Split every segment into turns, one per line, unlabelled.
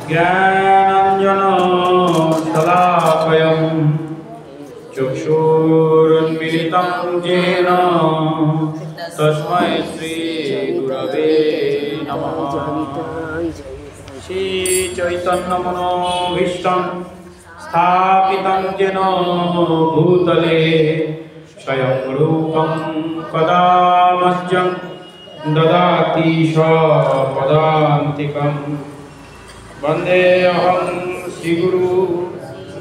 ज्ञानाञ्जनशलाकया चक्षुरुन्मीलितं येन तस्मै श्रीगुरवे नमः। श्रीचैतन्यमनोभीष्टं स्थापितं येन भूतले स्वयं रूपं कदा मह्यं ददाति स्वपदान्तिकं। वन्देऽहं श्रीगुरु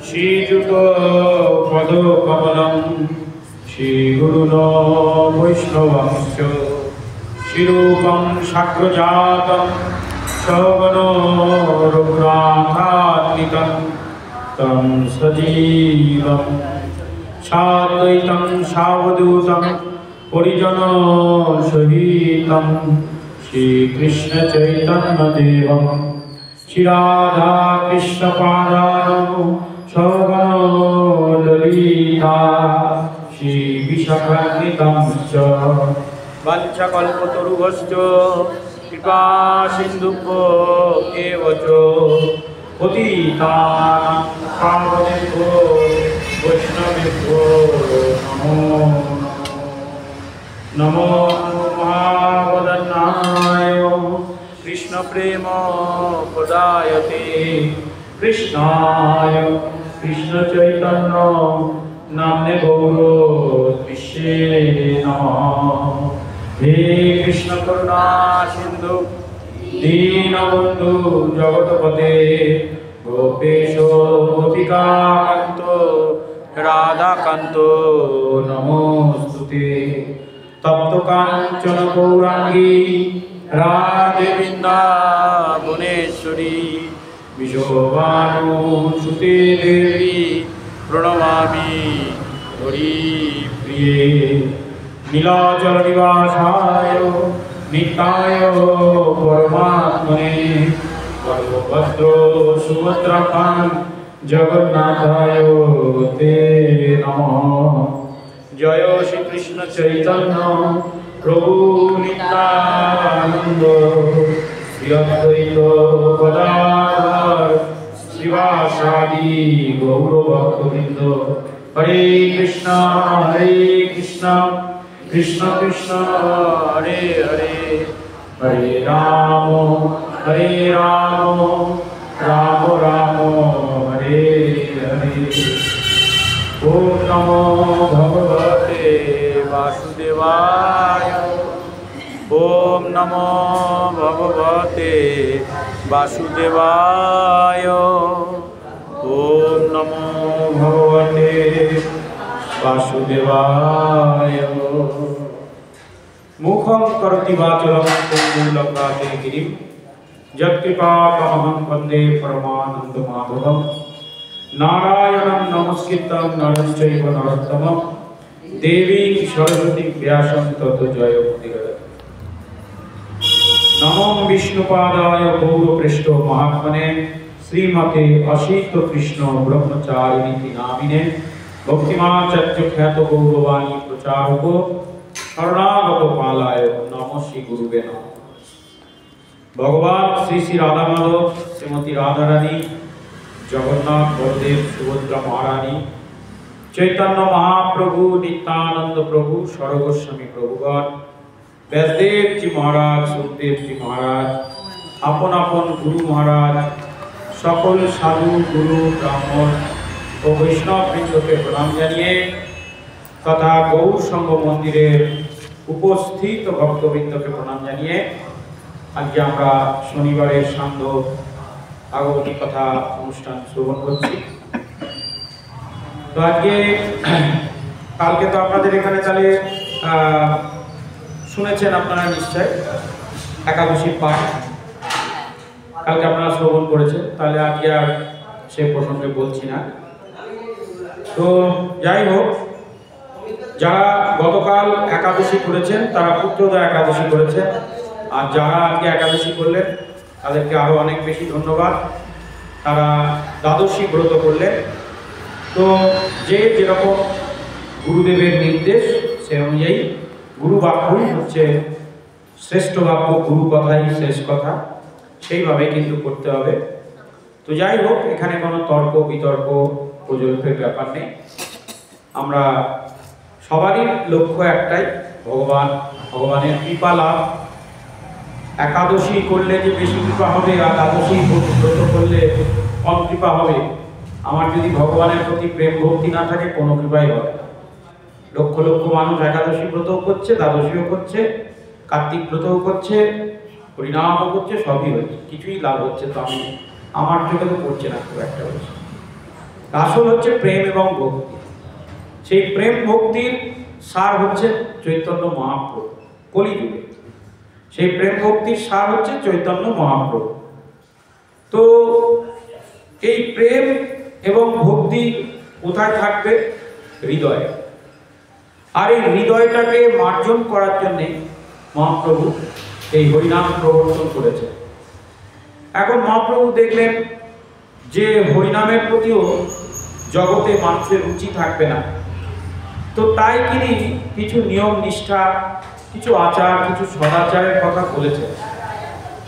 श्रीयुतपदकमलं श्रीगुरुणो वैष्णवंश्च श्रीरूपं शाग्रजातं सगनो रघुनाथान्वितं तं सजीवं साद्वैतं सावधूतं परिजनसहितं श्रीकृष्णचैतन्यदेवं श्रीराधाकृष्णपादान् सगनो ललिता श्रीविशाखान्वितं च। वाञ्छाकल्पतरुभ्यश्च कृपासिन्धुभ्यो एव च पतितानां पावनेभ्यो वैष्णवेभ्यो नमो नमो महावदनाय कृष्णप्रेम पदायते कृष्णाय कृष्णचैतन्य नाम्ने गौरविष्ये नमः। हे कृष्ण करुणा सिंधु दीनबंधु जगतपते गोपेश गोपिकाकान्त राधाकान्त नमोस्तुते। तप्त कांचन गौरांगी राधे वृंदावनेश्वरी विशोभानुसुते देवी प्रणमामि हरिप्रिये। नीलाचलनिवासाय नित्याय परमात्मने बलभद्र सुभद्राकान्त जगन्नाथाय ते नमः। जय श्री कृष्ण चैतन्य प्रभु नित्यानंद श्री अद्वैत गदाधर श्रीवासादि गौरभक्तवृंद। हरे कृष्ण कृष्ण कृष्ण हरे हरे हरे राम राम राम हरे हरे। ओम नमो भगवते वासुदेवाय। ओम नमो भगवते वासुदेवाय। ओम नमो भगवते वासुदेवाय। मुखं करोति वाचालं पंगुं लंघयते गिरिं यत्कृपातमहं वन्दे परमानन्दमाधवं। नारायणं नमस्कृतं नरं चैव नरोत्तमं देवीं सरस्वतीं व्यासं ततो जयमुदीरये। नमो विष्णुपादाय गौरपृष्ठ महात्मने श्रीमते असित कृष्ण ब्रह्मचारिणी नामिने भक्तिमाचार्य ख्यात गौरवाणी प्रचारक शरणागत पालाय नमः श्री गुरुवे नमः। भगवान श्री श्री राधा माधव श्रीमती राधा रानी जगन्नाथ बलदेव सुभद्रा महारानी चैतन्य महाप्रभु नित्यानंद प्रभु सर्वगोस्वामी प्रभुगण व्यासदेव जी महाराज सुखदेव जी महाराज आपन आपन गुरु महाराज सकल साधु गुरु ब्राह्मण और वैष्णव वृंद के प्रणाम जानिए तथा गौर संघ मंदिरे उपस्थित भक्तवृंद के प्रणाम जानिए आज के আমরা শনিবারের সান্ধ্য আগমনী কথা অনুষ্ঠান শ্রবণ করছি। তো আজকে কালকে তো আপনাদের এখানে তাহলে শুনেছেন আপনারা নিশ্চয় একাদশীর পাঠ কালকে আপনারা শ্রবণ করেছেন, তাহলে আজকে আর সে প্রসঙ্গে বলছি না। তো যাই হোক, যারা গতকাল একাদশী করেছেন তারা পুত্রদা একাদশী করেছেন, আর যারা আজকে একাদশী করলেন তাদেরকে আরো অনেক বেশি ধন্যবাদ। তারা দ্বাদশী ব্রত করলেন। তো যে যেরকম গুরুদেবের নির্দেশ সে অনুযায়ী গুরু বাক্যই হচ্ছে শ্রেষ্ঠ বাক্য, গুরু কথাই শেষ কথা। সেইভাবে কিন্তু করতে হবে। তো যাই হোক, এখানে কোনো তর্ক বিতর্ক প্রজল্পের ব্যাপার নেই। আমরা সবারই লক্ষ্য একটাই, ভগবানের কৃপা লাভ। একাদশী করলে যে বেশি কৃপা হবে, আর দ্বাদশী ব্রত করলে কম কৃপা হবে। আমার যদি ভগবানের প্রতি প্রেম ভক্তি না থাকে, কোনো কৃপাই হবে না। লক্ষ লক্ষ মানুষ একাদশী ব্রতও করছে, দ্বাদশীও করছে, কার্তিক ব্রতও করছে, হরিনামও করছে, সবই হচ্ছে, কিছুই লাভ হচ্ছে তো আমি আমার চোখে তো করছে না খুব একটা বেশি। আসল হচ্ছে প্রেম এবং ভক্তি। সেই প্রেম ভক্তির সার হচ্ছে চৈতন্য মহাপ্রভু কলিযুগে। সেই প্রেম ভক্তির সার হচ্ছে চৈতন্য মহাপ্রভু। তো এই প্রেম এবং ভক্তি কোথায় থাকবে? হৃদয়ে। আর এই হৃদয়টাকে মার্জন করার জন্যে মহাপ্রভু এই হরিনাম প্রবর্তন করেছে। এখন মহাপ্রভু দেখলেন যে হরিনামের প্রতিও জগতে মানুষের রুচি থাকবে না, তো তাই তিনি কিছু নিয়ম নিষ্ঠা, কিছু আচার, কিছু সদাচারের কথা বলেছেন।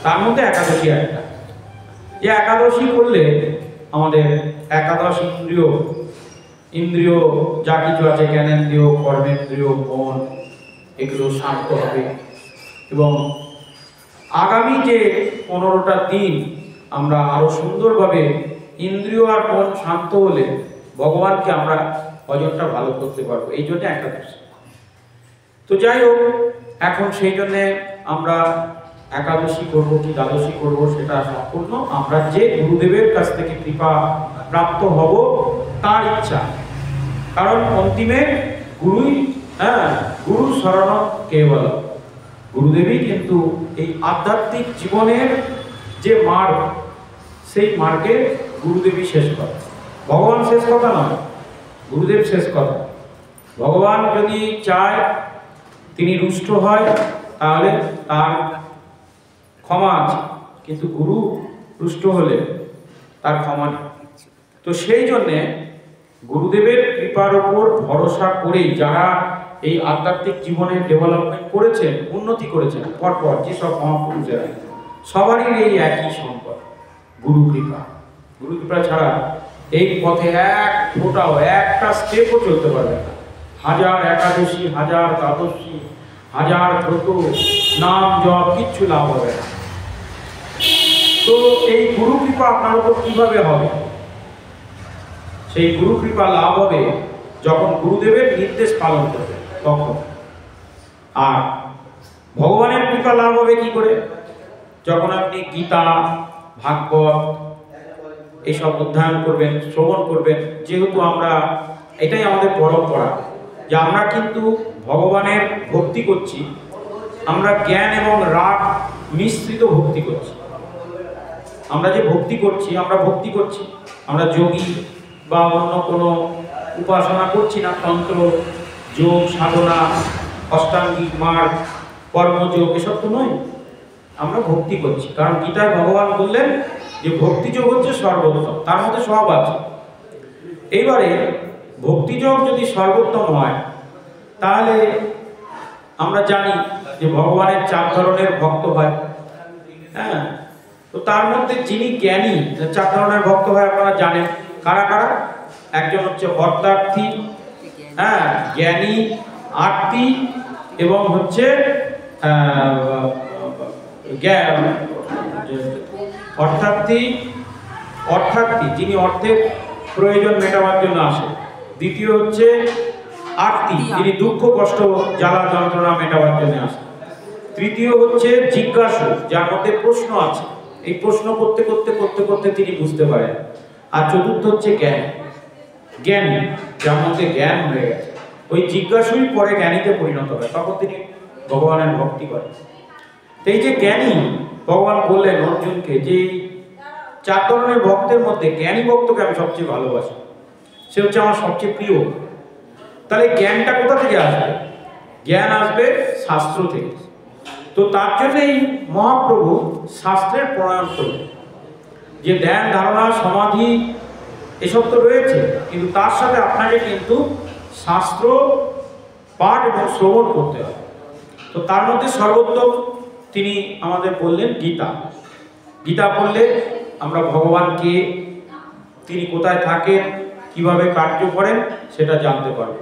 তার মধ্যে একাদশী একটা, যে একাদশী করলে আমাদের একাদশ ইন্দ্রিয় যা কিছু আছে, জ্ঞানেন্দ্রিয়, কর্মেন্দ্রিয়, মন, এগুলো শান্ত হবে। এবং আগামী যে 15টা দিন আমরা আরো সুন্দরভাবে ইন্দ্রিয় আর মন শান্ত হলে ভগবানকে আমরা ভজনটা ভালো করতে পারবো। এই জন্য একাদশী। তো যাই হোক, এখন সেই জন্যে আমরা একাদশী করব কি দ্বাদশী করব সেটা সম্পূর্ণ আমরা যে গুরুদেবের কাছ থেকে কৃপা প্রাপ্ত হব তার ইচ্ছা। কারণ অন্তিমে গুরু শরণ কেবল, গুরুদেবই কিন্তু এই আধ্যাত্মিক জীবনের যে মার্গ, সেই মার্গে গুরুদেবই শেষ কথা। ভগবান শেষ কথা নয়, গুরুদেব শেষ কথা। ভগবান যদি চায়, তিনি রুষ্ট হয়, তাহলে তার ক্ষমা আছে, কিন্তু গুরু রুষ্ট হলে তার ক্ষমা নেই। তো সেই জন্যে গুরুদেবের কৃপার ওপর ভরসা করেই যারা এই আধ্যাত্মিক জীবনের ডেভেলপমেন্ট করেছেন, উন্নতি করেছেন, পরপর যেসব মহাপুরুষেরা, সবারই এই একই সম্পদ, গুরু কৃপা। গুরু কৃপা ছাড়া এই পথে এক ফোঁটাও, একটা স্টেপও চলতে পারবে না। হাজার একাদশী, হাজার দ্বাদশী, হাজার ব্রত, নাম জপ, কিচ্ছু লাভ হবে না। তো এই গুরু কৃপা আপনার উপর কিভাবে হবে? সেই গুরু কৃপা লাভ হবে যখন গুরুদেবের নির্দেশ পালন করবে, তখন। আর ভগবানের কৃপা লাভ হবে কি করে? যখন আপনি গীতা, ভাগবত এইসব অধ্যয়ন করবেন, শ্রবণ করবেন। যেহেতু আমরা, এটাই আমাদের পরম্পরা, যে আমরা কিন্তু ভগবানের ভক্তি করছি, আমরা জ্ঞান এবং রাগ মিশ্রিত ভক্তি করছি। আমরা যে ভক্তি করছি, আমরা যোগী বা অন্য কোনো উপাসনা করছি না। তন্ত্র, যোগ, সাধনা, অষ্টাঙ্গিক মার্গ, কর্মযোগ, এসব তো নয়। আমরা ভক্তি করছি, কারণ গীতায় ভগবান বললেন যে ভক্তিযোগ হচ্ছে সর্বোত্তম, তার মধ্যে সব আছে। এইবারে ভক্তিযোগ যদি সর্বোত্তম হয়, তাহলে আমরা জানি যে ভগবানের 4 ধরনের ভক্ত হয়। হ্যাঁ, তো তার মধ্যে যিনি জ্ঞানী, 4 ধরনের ভক্ত হয় আপনারা জানেন। কারা কারা? একজন হচ্ছে অর্থার্থী, জ্ঞানী, আর্তি, এবং হচ্ছে অর্থার্থী যিনি অর্থের প্রয়োজন মেটাবার জন্য আসে। দ্বিতীয় হচ্ছে আর্তি, যিনি দুঃখ কষ্ট জ্বালা যন্ত্রণা মেটাবার জন্য আসে। তৃতীয় হচ্ছে জিজ্ঞাসু, যার মধ্যে প্রশ্ন আছে, এই প্রশ্ন করতে করতে করতে করতে তিনি বুঝতে পারেন। আর চতুর্থ হচ্ছে জ্ঞানী, যার মধ্যে জ্ঞান হয়ে গেছে। ওই জিজ্ঞাসুই পরে জ্ঞানীতে পরিণত হয়, তখন তিনি ভগবানের ভক্তি করেন। এই যে জ্ঞানী, ভগবান বললেন অর্জুনকে যে 4 ধরনের ভক্তের মধ্যে জ্ঞানী ভক্তকে আমি সবচেয়ে ভালোবাসি, সে হচ্ছে আমার সবচেয়ে প্রিয়। তাহলে জ্ঞানটা কোথা থেকে আসবে? জ্ঞান আসবে শাস্ত্র থেকে। তো তার জন্যই মহাপ্রভু শাস্ত্রের প্রণয়ন করলেন, যে ধ্যান, ধারণা, সমাধি এসব তো রয়েছে, কিন্তু তার সাথে আপনাকে কিন্তু শাস্ত্র পাঠ এবং শ্রবণ করতে হবে। তো তার মধ্যে সর্বোত্তম তিনি আমাদের বললেন গীতা। গীতা পড়লে আমরা ভগবানকে, তিনি কোথায় থাকেন, কিভাবে কার্য করেন সেটা জানতে পারব।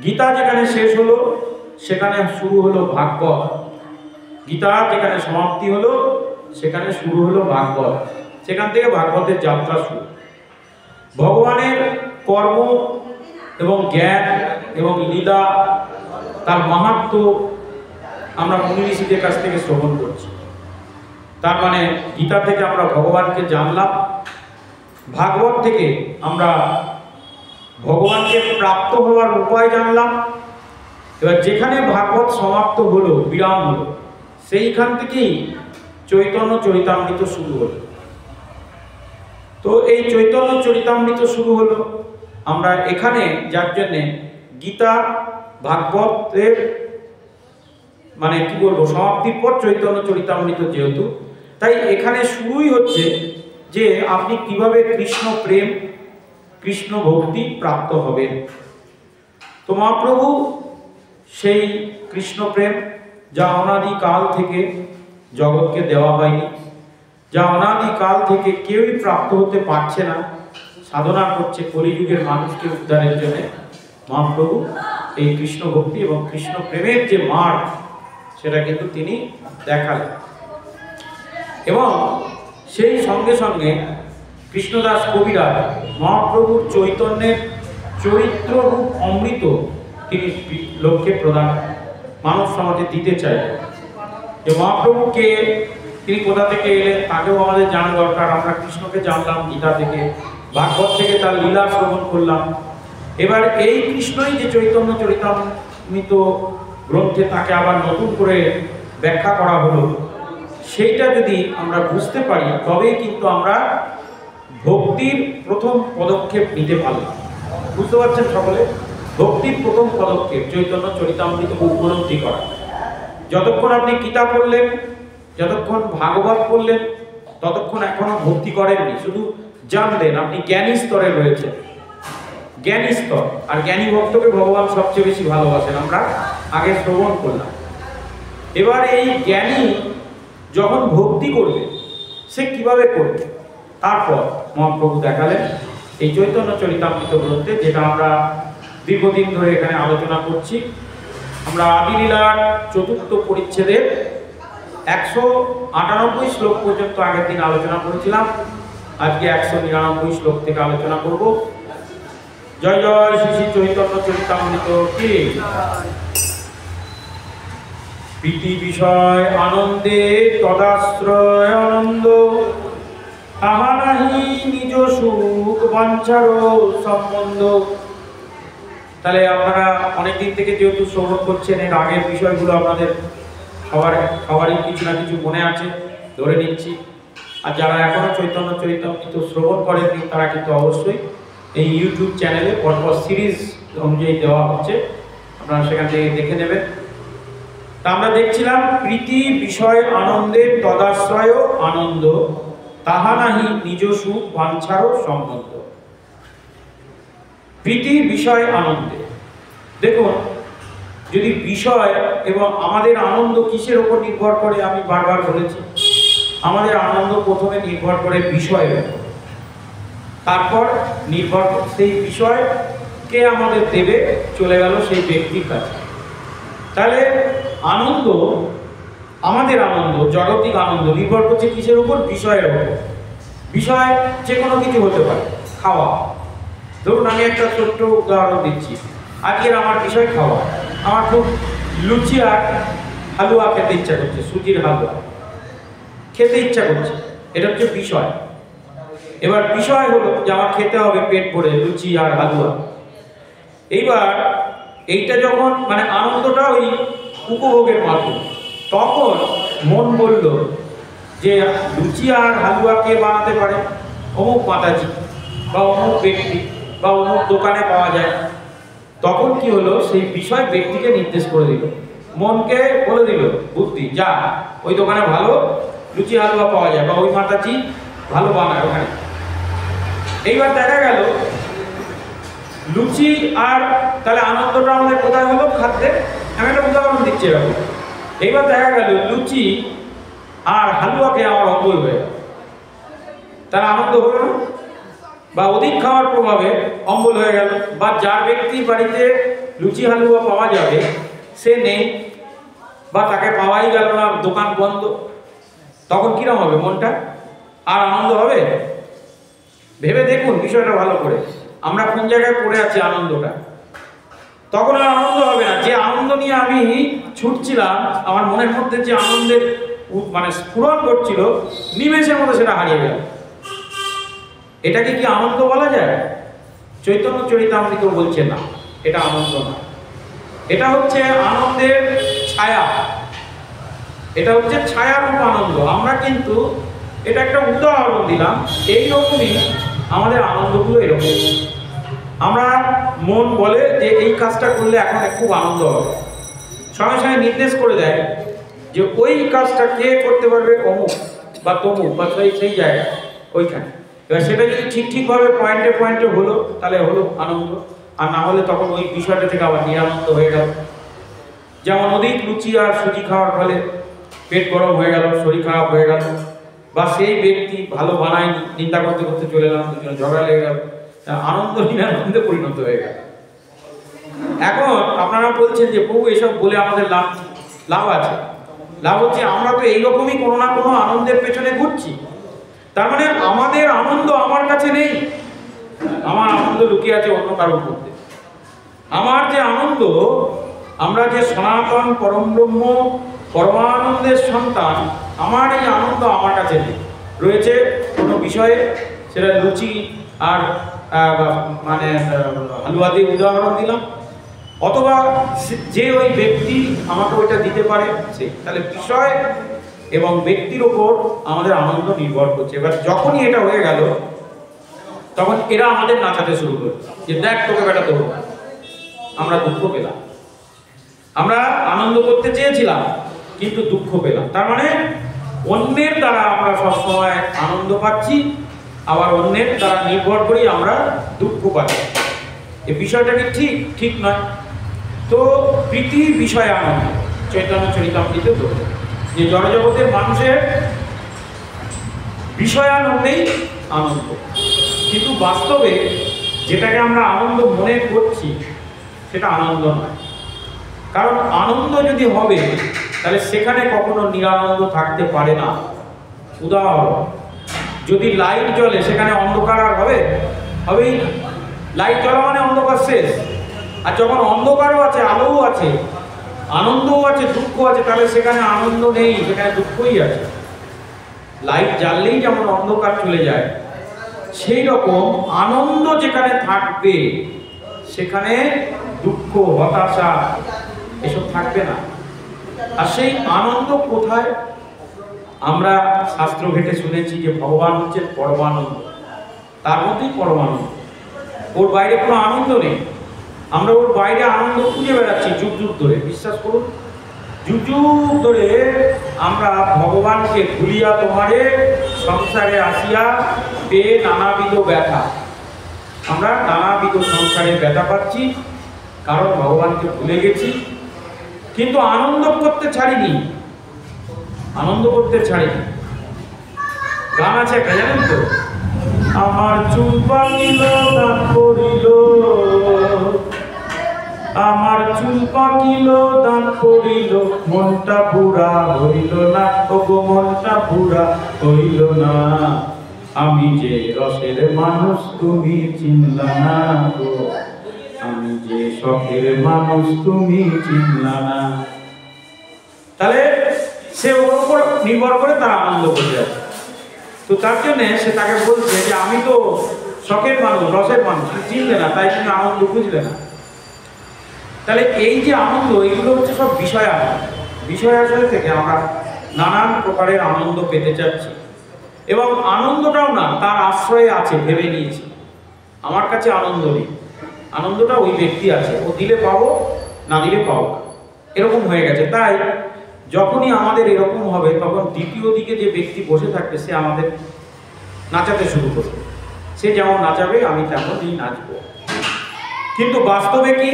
গীতা যেখানে শেষ হলো সেখানে শুরু হলো ভাগবত। গীতা যেখানে সমাপ্তি হলো সেখানে শুরু হলো ভাগবত। সেখান থেকে ভাগবতের যাত্রা শুরু। ভগবানের কর্ম এবং জ্ঞান এবং লীলা, তার মাহাত্ম্য আমরা মুনি ঋষিদের কাছ থেকে শ্রবণ করছি। তার মানে গীতা থেকে আমরা ভগবানকে জানলাম, ভাগবত থেকে আমরা ভগবানকে প্রাপ্ত হওয়ার উপায় জানলাম। এবার যেখানে ভাগবত সমাপ্ত হলো, বিরাম হলো, সেইখান থেকেই চৈতন্য চরিতামৃত শুরু হলো। তো এই চৈতন্য চরিতামৃত শুরু হলো আমরা এখানে, যার জন্যে গীতা ভাগবতের মানে কি বলবো সমাপ্তির পর চৈতন্য চরিতামৃত যেহেতু, তাই এখানে শুরুই হচ্ছে যে আপনি কিভাবে কৃষ্ণ প্রেম, কৃষ্ণ ভক্তি প্রাপ্ত হবেন। তো মহাপ্রভু সেই কৃষ্ণ প্রেম যা অনাদিকাল থেকে জগৎকে দেওয়া হয়নি, যা অনাদিকাল থেকে কেউই প্রাপ্ত হতে পারছে না, সাধনা করছে কলিযুগের মানুষকে উদ্ধারের জন্য, মহাপ্রভু এই কৃষ্ণ ভক্তি এবং কৃষ্ণ প্রেমের যে মার্গ সেটা কিন্তু তিনি দেখালেন। এবং সেই সঙ্গে সঙ্গে কৃষ্ণদাস কবিরাজ মহাপ্রভুর চৈতন্যের চরিত্র রূপ অমৃত তিনি লোককে প্রদান মানব সমাজে দিতে চাই। যে মহাপ্রভুকে তিনি কোথা থেকে এলেন তাকেও আমাদের জানা দরকার। আমরা কৃষ্ণকে জানলাম গীতা থেকে, ভাগবত থেকে তার লীলা শ্রবণ করলাম। এবার এই কৃষ্ণই যে চৈতন্য চরিতামৃত গ্রন্থে তাকে আবার নতুন করে ব্যাখ্যা করা হলো, সেইটা যদি আমরা বুঝতে পারি তবেই কিন্তু আমরা ভক্তির প্রথম পদক্ষেপ নিতে পারলাম। বুঝতে পারছেন সকলে? ভক্তির প্রথম পদক্ষেপ চৈতন্য চরিতামৃত উপলব্ধি করা। যতক্ষণ আপনি গীতা পড়লেন, যতক্ষণ ভাগবত পড়লেন, ততক্ষণ এখনো ভক্তি করেননি, শুধু জানলেন। আপনি জ্ঞানী স্তরে রয়েছেন, জ্ঞানী স্তর। আর জ্ঞানী ভক্তকে ভগবান সবচেয়ে বেশি ভালোবাসেন, আমরা আগে শ্রবণ করলাম। এবার এই জ্ঞানী যখন ভক্তি করবে সে কিভাবে করবে, তারপর মহাপ্রভু দেখালেন এই চৈতন্য চরিতামৃত গ্রন্থে, যেটা আমরা দীর্ঘদিন ধরে এখানে আলোচনা করছি। আমরা আদিলীলার চতুর্থ পরিচ্ছেদের 198 শ্লোক পর্যন্ত আগের দিন আলোচনা করেছিলাম। আজকে 199 শ্লোক থেকে আলোচনা করব। জয় জয় শ্রী শ্রী চৈতন্য চরিতামৃত কি। প্রীতি বিষয় আনন্দে তদাশ্রয় আনন্দ, তাহা নাহি নিজ সুখ বাঞ্ছার সম্বন্ধ। তাহলে আপনারা অনেকদিন থেকে যেহেতু শ্রবণ করছেন, এর আগের বিষয়গুলো আপনাদের সবারই কিছু না কিছু মনে আছে, ধরে নিচ্ছি। আর যারা এখনো চৈতন্য চরিতামৃত শ্রবণ করেননি তারা কিন্তু অবশ্যই এই ইউটিউব চ্যানেলে পরপর সিরিজ অনুযায়ী দেওয়া হচ্ছে, আপনারা সেখান থেকে দেখে নেবেন। তা আমরা দেখছিলাম প্রীতি বিষয় আনন্দের তদাশ্রয় আনন্দ, তাহা নাহি নিজ সুখ বাঞ্ছারও সম্বন্ধ। প্রীতি বিষয় আনন্দে, দেখুন যদি বিষয় এবং আমাদের আনন্দ কিসের উপর নির্ভর করে, আমি বারবার বলেছি আমাদের আনন্দ প্রথমে নির্ভর করে বিষয়ের উপর, তারপর নির্ভর সেই বিষয়কে আমাদের দেবে চলে গেল সেই ব্যক্তির কাছে। তাহলে আনন্দ, আমাদের আনন্দ, জাগতিক আনন্দ নির্ভর করছে কিসের উপর? বিষয়ের উপর। বিষয় যে কোনো কিছু হতে পারে, খাওয়া। ধরুন আমি একটা ছোট্ট উদাহরণ দিচ্ছি, আজকের আমার বিষয় খাওয়া। আমার খুব লুচি আর হালুয়া খেতে ইচ্ছা করছে, সুজির হালুয়া খেতে ইচ্ছা করছে, এটা হচ্ছে বিষয়। এবার বিষয় হলো যে আমার খেতে হবে পেট ভরে লুচি আর হালুয়া। এইবার এইটা যখন মানে আনন্দটা ওই উপভোগের মাধ্যম, তখন মন বলল যে লুচি আর হালুয়া কে বানাতে পারে? অমুক মাতাজি বা অমুক ব্যক্তি বা অমুক দোকানে পাওয়া যায়। তখন কি হলো, সেই বিষয় ব্যক্তিকে নির্দেশ করে দিল, মনকে বলে দিল বুদ্ধি, যা ওই দোকানে ভালো লুচি হালুয়া পাওয়া যায় বা ওই মাতাজি ভালো বানায় ওখানে। এইবার দেখা গেল লুচি আর, তাহলে আনন্দটা আমাদের কোথায় হলো? খাদ্যে। আমি একটা উদাহরণ দিচ্ছি এরকম। এইবার দেখা গেল লুচি আর হালুয়া খেয়ে আমার অম্বল হয়ে গেল, তার আনন্দ হলো না? বা অধিক খাওয়ার প্রভাবে অম্বল হয়ে গেল, বা যার ব্যক্তির বাড়িতে লুচি হালুয়া পাওয়া যাবে সে নেই, বা তাকে পাওয়াই গেল না, দোকান বন্ধ, তখন কিরম হবে মনটা? আর আনন্দ হবে? ভেবে দেখুন বিষয়টা ভালো করে, আমরা কোন জায়গায় পড়ে আছি আনন্দটা। তখন আর আনন্দ হবে না। যে আনন্দ নিয়ে আমি ছুটছিলাম, আমার মনের মধ্যে যে আনন্দের মানে স্ফুরণ করছিল, নিমেষের মধ্যে সেটা হারিয়ে গেল। এটাকে কি আনন্দ বলা যায়? চৈতন্য চরিতামৃত বলছে না, এটা আনন্দ না, এটা হচ্ছে আনন্দের ছায়া, এটা হচ্ছে ছায়ারূপ আনন্দ। আমরা কিন্তু এটা একটা উদাহরণ দিলাম, এইরকমই আমাদের আনন্দগুলো এরকম। আমরা মন বলে যে এই কাজটা করলে এখন খুব আনন্দ হবে, সঙ্গে সঙ্গে নির্দেশ করে দেয় যে ওই কাজটা কে করতে পারবে, অমুক বা তমুক বা সেই জায়গা ওইখানে। এবার সেটা যদি ঠিকভাবে পয়েন্টে পয়েন্টে হলো তাহলে হলো আনন্দ, আর না হলে তখন ওই বিষয়টা থেকে আবার নিরানন্দ হয়ে গেল। যেমন অধিক লুচি আর সুজি খাওয়ার ফলে পেট গরম হয়ে গেল, শরীর খারাপ হয়ে গেল, বা সেই ব্যক্তি ভালো বানায়নি, চিন্তা করতে করতে চলে গেলাম, দুজনে ঝগড়া লেগে গেল, আনন্দ নিরানন্দে পরিণত হয়ে গেল। এখন আপনারা বলছেন যে প্রভু এসব বলে আমাদের লাভ আছে। লাভ হচ্ছে আমরা তো এইরকমই কোনো না কোনো আনন্দের পেছনে ঘুরছি, তার মানে আমাদের আনন্দ আমার কাছে নেই, আমার আনন্দ লুকিয়ে আছে অন্য কারোর মধ্যে। আমার যে আনন্দ, আমরা যে সনাতন পরম ব্রহ্ম পরমানন্দের সন্তান, আমার এই আনন্দ আমার কাছে নেই, রয়েছে কোনো বিষয়ে, সেটা লুচি আর মানে হালুয়া দিয়ে উদাহরণ দিলাম, অথবা যে ওই ব্যক্তি আমাকে ওইটা দিতে পারে সে। তাহলে বিষয় এবং ব্যক্তির ওপর আমাদের আনন্দ নির্ভর করছে। এবার যখনই এটা হয়ে গেল, তখন এরা আমাদের নাচাতে শুরু করে যে দেখ তোকে বেটা দেবো। আমরা দুঃখ পেলাম, আমরা আনন্দ করতে চেয়েছিলাম কিন্তু দুঃখ পেলাম। তার মানে অন্যের দ্বারা আমরা সবসময় আনন্দ পাচ্ছি, আবার অন্যের দ্বারা নির্ভর করেই আমরা দুঃখ পাচ্ছি। এই বিষয়টা কি ঠিক নয়। তো প্রীতি বিষয় আনন্দ চৈতন্য চরিতামৃতে বলছে যে জড়জগতের মানুষের বিষয়ানন্দেই আনন্দ, কিন্তু বাস্তবে যেটাকে আমরা আনন্দ মনে করছি সেটা আনন্দ নয়। কারণ আনন্দ যদি হবে তাহলে সেখানে কখনো নিরানন্দ থাকতে পারে না। উদাহরণ, যদি লাইট জ্বলে সেখানে অন্ধকার আর হবেই না। লাইট জ্বলা মানে অন্ধকার শেষ। আর যখন অন্ধকারও আছে, আলোও আছে, আনন্দও আছে, দুঃখ আছে, তাহলে সেখানে আনন্দ নেই, সেখানে দুঃখই আছে। লাইট জ্বাললেই যেমন অন্ধকার চলে যায়, সেই রকম আনন্দ যেখানে থাকবে সেখানে দুঃখ, হতাশা এসব থাকবে না। আর সেই আনন্দ কোথায়? আমরা শাস্ত্র ঘেটে শুনেছি যে ভগবান হচ্ছেন পরমানন্দ, তার মধ্যেই পরমানন্দ, ওর বাইরে কোনো আনন্দ নেই। আমরা ওর বাইরে আনন্দ খুঁজে বেড়াচ্ছি যুগ যুগ ধরে। বিশ্বাস করুন, যুগ যুগ ধরে আমরা ভগবানকে ভুলিয়া তোমারে সংসারে আসিয়া পেয়ে নানাবিধ ব্যথা, আমরা নানাবিধ সংসারে ব্যথা পাচ্ছি, কারণ ভগবানকে ভুলে গেছি। কিন্তু আনন্দ করতে ছাড়িনি, আনন্দ করতে ছাড়িনি। গান আছে একটা, জানেন তো? আমার চুল পাকিল দান করিল, আমার চুল পাকিল দান করিল, মনটা পুরা হইল না, ওগো মনটা পুরা হইল না। আমি যে রসের মানুষ তুমি চিনলা না গো, আমি যে শখের মানুষ তুমি চিনলা না। তাহলে সে ওর উপর নির্ভর করে তার আনন্দ করতে যাচ্ছে। তো তার জন্যে সে তাকে বলছে যে আমি তো শখের মানুষ, রসের মানুষ, চিনলে না, তাই তুমি আনন্দ বুঝলে না। তাহলে এই যে আনন্দ, এগুলো হচ্ছে সব বিষয় আনন্দ। বিষয় আসলে থেকে আমরা নানান প্রকারের আনন্দ পেতে চাচ্ছি, এবং আনন্দটাও না তার আশ্রয়ে আছে, ভেবে নিয়েছি আমার কাছে আনন্দ নেই, আনন্দটা ওই ব্যক্তি আছে, ও দিলে পাবো, না দিলে পাবো না, এরকম হয়ে গেছে। তাই যখনই আমাদের এরকম হবে, তখন দ্বিতীয় দিকে যে ব্যক্তি বসে থাকবে সে আমাদের নাচাতে শুরু করবে। সে যেমন নাচাবে আমি তেমনই নাচবো। কিন্তু বাস্তবে কি?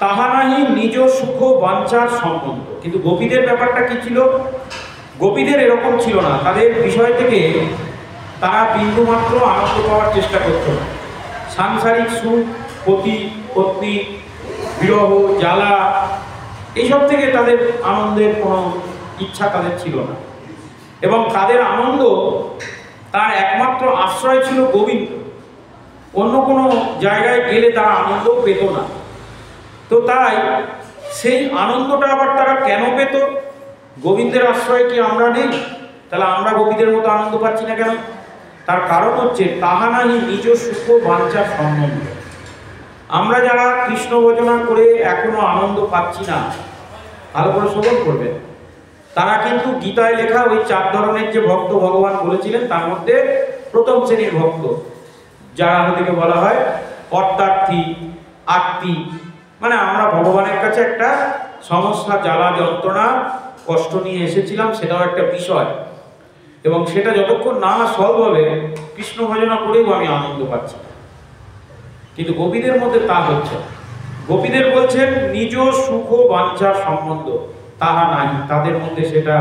তাহা নাহি নিজ সুখ বাঞ্ছার সম্বন্ধ। কিন্তু গোপীদের ব্যাপারটা কি ছিল? গোপীদের এরকম ছিল না, তাদের বিষয় থেকে তারা বিন্দুমাত্র আনন্দ পাওয়ার চেষ্টা করত না। সাংসারিক সুখ, পতি পত্নী, বিরহ, জ্বালা, এইসব থেকে তাদের আনন্দের কোনো ইচ্ছা তাদের ছিল না। এবং তাদের আনন্দ, তার একমাত্র আশ্রয় ছিল গোবিন্দ। অন্য কোনো জায়গায় গেলে তারা আনন্দ পেত না। তো তাই সেই আনন্দটা আবার তারা কেন পেত? গোবিন্দের আশ্রয় কি আমরা নেই? তাহলে আমরা গোপীদের মতো আনন্দ পাচ্ছি না কেন? তার কারণ হচ্ছে তাহা নাহি নিজ সুখ বাঞ্ছা সম্বন্ধ। আমরা যারা কৃষ্ণ ভজনা করে এখনো আনন্দ পাচ্ছি না, ভালো করে শ্রবণ করবে, তারা কিন্তু গীতায় লেখা ওই 4 ধরনের যে ভক্ত ভগবান বলেছিলেন তার মধ্যে প্রথম শ্রেণীর ভক্ত, যারা আমাদেরকে বলা হয় অর্থার্থী, আত্মী। মানে আমরা ভগবানের কাছে একটা সমস্যা, জ্বালা, যন্ত্রণা, কষ্ট নিয়ে এসেছিলাম, সেটাও একটা বিষয়, এবং সেটা যতক্ষণ না সলভ হবে কৃষ্ণ ভজনা করেও আমি আনন্দ পাচ্ছি। কিন্তু গোপীদের মধ্যে তা হচ্ছে। গোপীদের বলছেন নিজ সুখ বাঞ্ছার সম্বন্ধ তাহা নাই, তাদের মধ্যে সেটা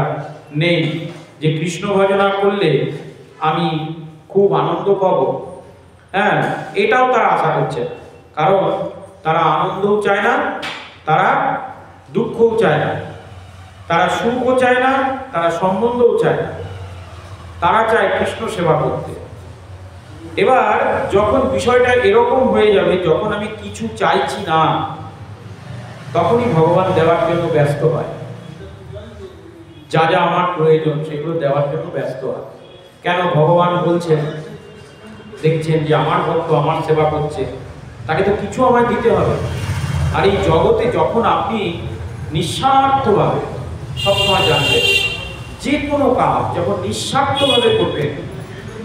নেই যে কৃষ্ণ ভজনা করলে আমি খুব আনন্দ পাব। হ্যাঁ, এটাও তারা আশা করছে, কারণ তারা আনন্দও চায় না, তারা দুঃখও চায় না, তারা সুখও চায় না, তারা সম্বন্ধও চায় না, তারা চায় কৃষ্ণ সেবা করতে। এবার যখন বিষয়টা এরকম হয়ে যাবে, যখন আমি কিছু চাইছি না, তখনই ভগবান দেওয়ার জন্য ব্যস্ত হয়। যা যা আমার প্রয়োজন সেগুলো দেওয়ার জন্য ব্যস্ত হয়। কেন? ভগবান বলছেন, দেখছেন যে আমার ভক্ত আমার সেবা করছে, তাকে তো কিছু আমায় দিতে হবে। আর এই জগতে যখন আপনি নিঃস্বার্থভাবে, সবসময় জানবেন, যে কোনো কাজ যখন নিঃস্বার্থভাবে করবেন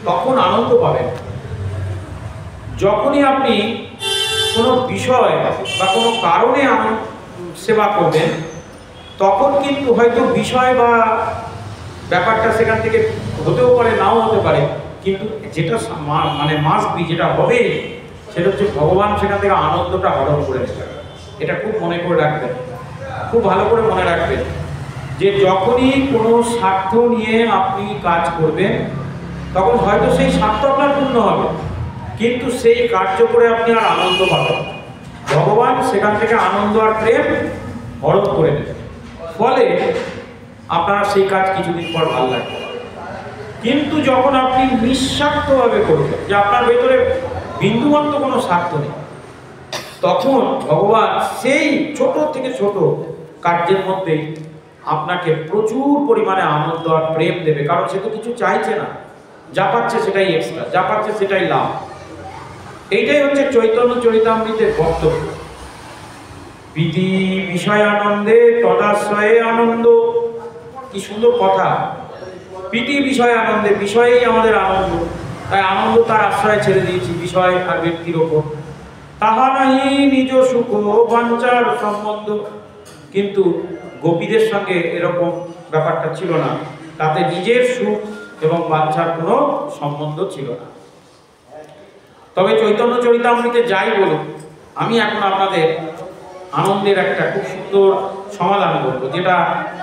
তখন আনন্দ পাবেন। যখনই আপনি কোনো বিষয় বা কোনো কারণে সেবা করবেন, তখন কিন্তু হয়তো বিষয় বা ব্যাপারটা সেখান থেকে হতেও পারে, নাও হতে পারে, কিন্তু যেটা মানে মাস্ট বি, যেটা হবে, সেটা হচ্ছে ভগবান সেখান থেকে আনন্দটা হরণ করে নেবে। এটা খুব মনে করে রাখবেন, খুব ভালো করে মনে রাখবেন যে যখনই কোনো স্বার্থ নিয়ে আপনি কাজ করবেন, তখন হয়তো সেই স্বার্থ আপনার পূর্ণ হবে, কিন্তু সেই কার্য করে আপনি আর আনন্দ পাবেন। ভগবান সেখান থেকে আনন্দ আর প্রেম হরণ করে নেবে। ফলে আপনার সেই কাজ কিছুদিন পর ভালো লাগবে। কিন্তু যখন আপনি নিঃস্বার্থভাবে করবেন, যে আপনার ভেতরে বিন্দুমাত্র কোনো স্বার্থ নেই, তখন ভগবান সেই ছোট থেকে ছোট কার্যের মধ্যে আপনাকে প্রচুর পরিমাণে আনন্দ আর প্রেম দেবে। কারণ সে তো কিছু চাইছে না, যা পাচ্ছে সেটাই এক্সট্রা, যা পাচ্ছে সেটাই লাভ। এইটাই হচ্ছে চৈতন্য চরিতামৃতের বক্তব্য। প্রীতি বিষয় আনন্দে তদাশ্রয়ে আনন্দ। কি সুন্দর কথা! প্রীতি বিষয় আনন্দে, বিষয়েই আমাদের আনন্দ, তাই আনন্দ তার আশ্রয় ছেড়ে দিয়েছি বিষয় আর ব্যক্তির ওপর। তাহা নাহি নিজ সুখ বাঞ্চার সম্বন্ধ। কিন্তু গোপীদের সঙ্গে এরকম ব্যাপারটা ছিল না, তাতে নিজের সুখ এবং বাঞ্ছার কোনো সম্বন্ধ ছিল না। তবে চৈতন্য চরিতামৃতে যাই বলুন, আমি এখন আপনাদের আনন্দের একটা খুব সুন্দর সমাধান করবো, যেটা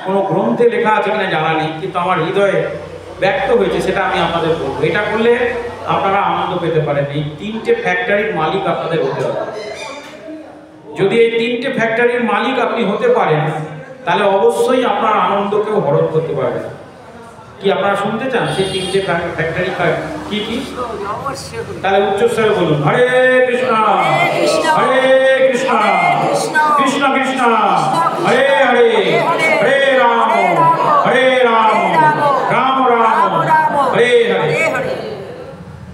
কোনো গ্রন্থে লেখা আছে কিনা জানা নেই, কিন্তু আমার হৃদয়ে ব্যক্ত হয়েছে, সেটা আমি আপনাদের বলবো। এটা করলে আপনারা আনন্দ পেতে পারেন। এই 3টে ফ্যাক্টরির মালিক আপনাদের হতে হবে। যদি এই 3টে ফ্যাক্টরির মালিক আপনি হতে পারেন, তাহলে অবশ্যই আপনার আনন্দকেও হরণ করতে পারবেন। কি আপনারা শুনতে চান সেই 3টে ফ্যাক্টরি কি কি? তাহলে উচ্চস্বরে বলুন, হরে কৃষ্ণ হরে কৃষ্ণ কৃষ্ণ কৃষ্ণ হরে হরে হরে রাম রাম রাম হরে হরে।